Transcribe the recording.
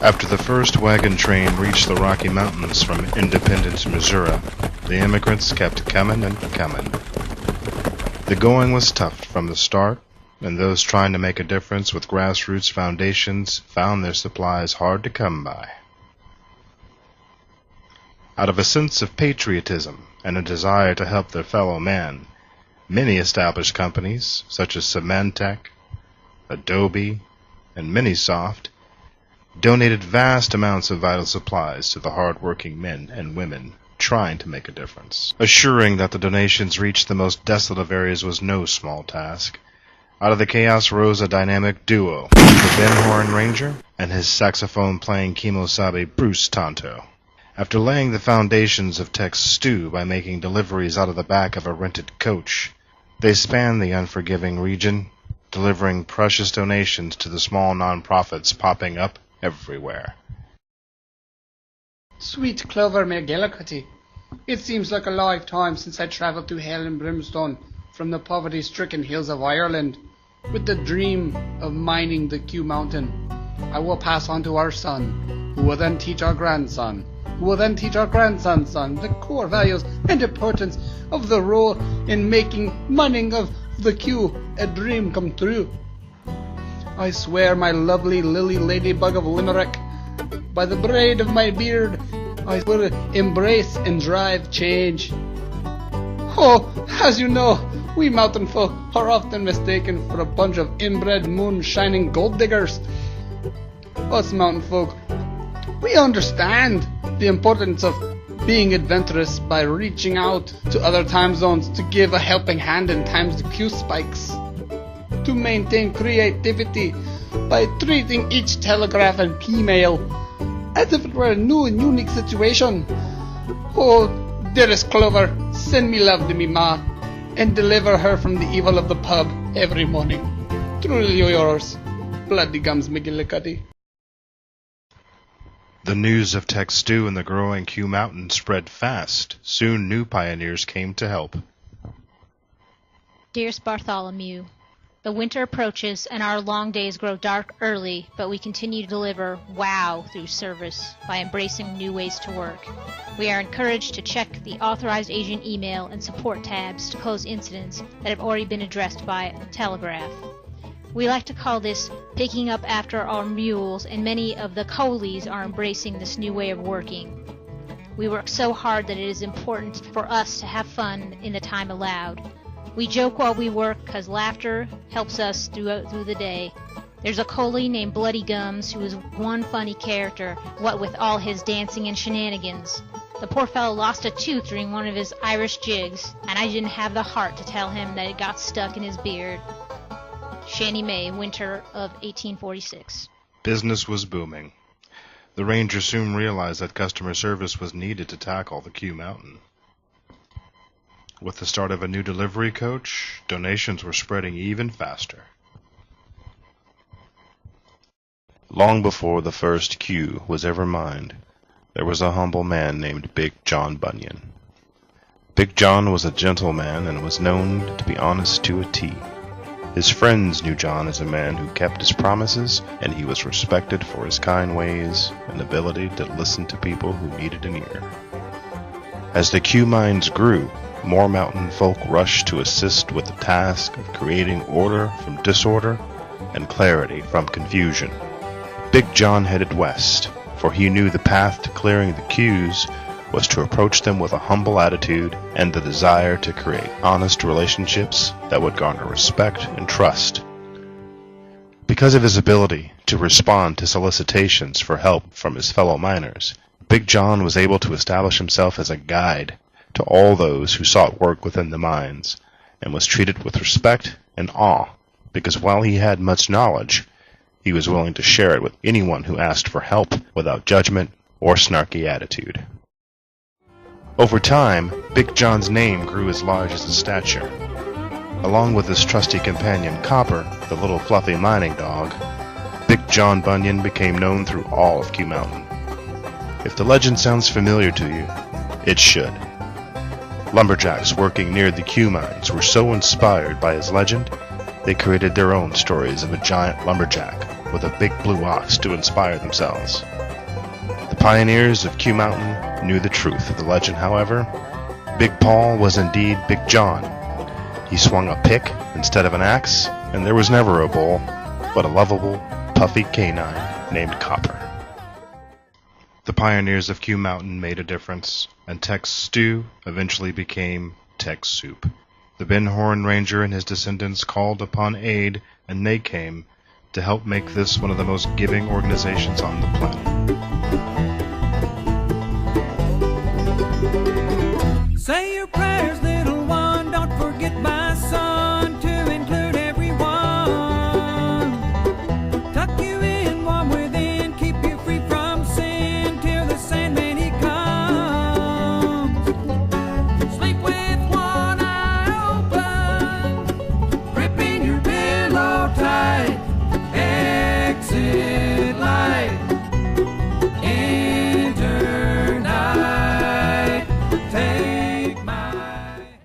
After the first wagon train reached the Rocky Mountains from Independence, Missouri, the immigrants kept coming and coming. The going was tough from the start, and those trying to make a difference with grassroots foundations found their supplies hard to come by. Out of a sense of patriotism and a desire to help their fellow man, many established companies, such as Symantec, Adobe, and Minisoft, donated vast amounts of vital supplies to the hard-working men and women trying to make a difference. Assuring that the donations reached the most desolate of areas was no small task. Out of the chaos rose a dynamic duo, the Ben Horn Ranger and his saxophone-playing Kimosabe Bruce Tonto. After laying the foundations of TechSoup by making deliveries out of the back of a rented coach, they spanned the unforgiving region, delivering precious donations to the small non-profits popping up everywhere. Sweet Clover McGillicuddy, it seems like a lifetime since I travelled through hell and brimstone from the poverty-stricken hills of Ireland with the dream of mining the Q Mountain. I will pass on to our son, who will then teach our grandson, who will then teach our grandson's son the core values and importance of the role in making mining of the Q a dream come true. I swear, my lovely lily ladybug of Limerick, by the braid of my beard, I will embrace and drive change. Oh, as you know, we mountain folk are often mistaken for a bunch of inbred moon-shining gold diggers. Us mountain folk, we understand the importance of being adventurous by reaching out to other time zones to give a helping hand in times the Q spikes. To maintain creativity by treating each telegraph and email as if it were a new and unique situation. Oh, dearest Clover, send me love to me ma, and deliver her from the evil of the pub every morning. Truly yours, Bloody Gums McGillicuddy. The news of TechSoup and the growing Q Mountain spread fast. Soon new pioneers came to help. Dearest Bartholomew, the winter approaches and our long days grow dark early, but we continue to deliver wow through service by embracing new ways to work. We are encouraged to check the authorized agent email and support tabs to close incidents that have already been addressed by telegraph. We like to call this picking up after our mules, and many of the coalies are embracing this new way of working. We work so hard that it is important for us to have fun in the time allowed. We joke while we work because laughter helps us through the day. There's a collie named Bloody Gums who is one funny character, what with all his dancing and shenanigans. The poor fellow lost a tooth during one of his Irish jigs, and I didn't have the heart to tell him that it got stuck in his beard. Shanny May, winter of 1846. Business was booming. The Ranger soon realized that customer service was needed to tackle the Q Mountain. With the start of a new delivery coach, donations were spreading even faster. Long before the first Q was ever mined, there was a humble man named Big John Bunyan. Big John was a gentleman and was known to be honest to a T. His friends knew John as a man who kept his promises, and he was respected for his kind ways and ability to listen to people who needed an ear. As the Q mines grew, more mountain folk rushed to assist with the task of creating order from disorder and clarity from confusion. Big John headed west, for he knew the path to clearing the Qs was to approach them with a humble attitude and the desire to create honest relationships that would garner respect and trust. Because of his ability to respond to solicitations for help from his fellow miners, Big John was able to establish himself as a guide to all those who sought work within the mines, and was treated with respect and awe, because while he had much knowledge, he was willing to share it with anyone who asked for help without judgment or snarky attitude. Over time, Big John's name grew as large as his stature. Along with his trusty companion Copper, the little fluffy mining dog, Big John Bunyan became known through all of Q Mountain. If the legend sounds familiar to you, it should. Lumberjacks working near the Q mines were so inspired by his legend, they created their own stories of a giant lumberjack with a big blue ox to inspire themselves. The pioneers of Q Mountain knew the truth of the legend, however. Big Paul was indeed Big John. He swung a pick instead of an axe, and there was never a bull, but a lovable, puffy canine named Copper. The pioneers of Q Mountain made a difference, and Tex Stew eventually became TechSoup. The Ben Horn Ranger and his descendants called upon aid, and they came to help make this one of the most giving organizations on the planet. Say your prayers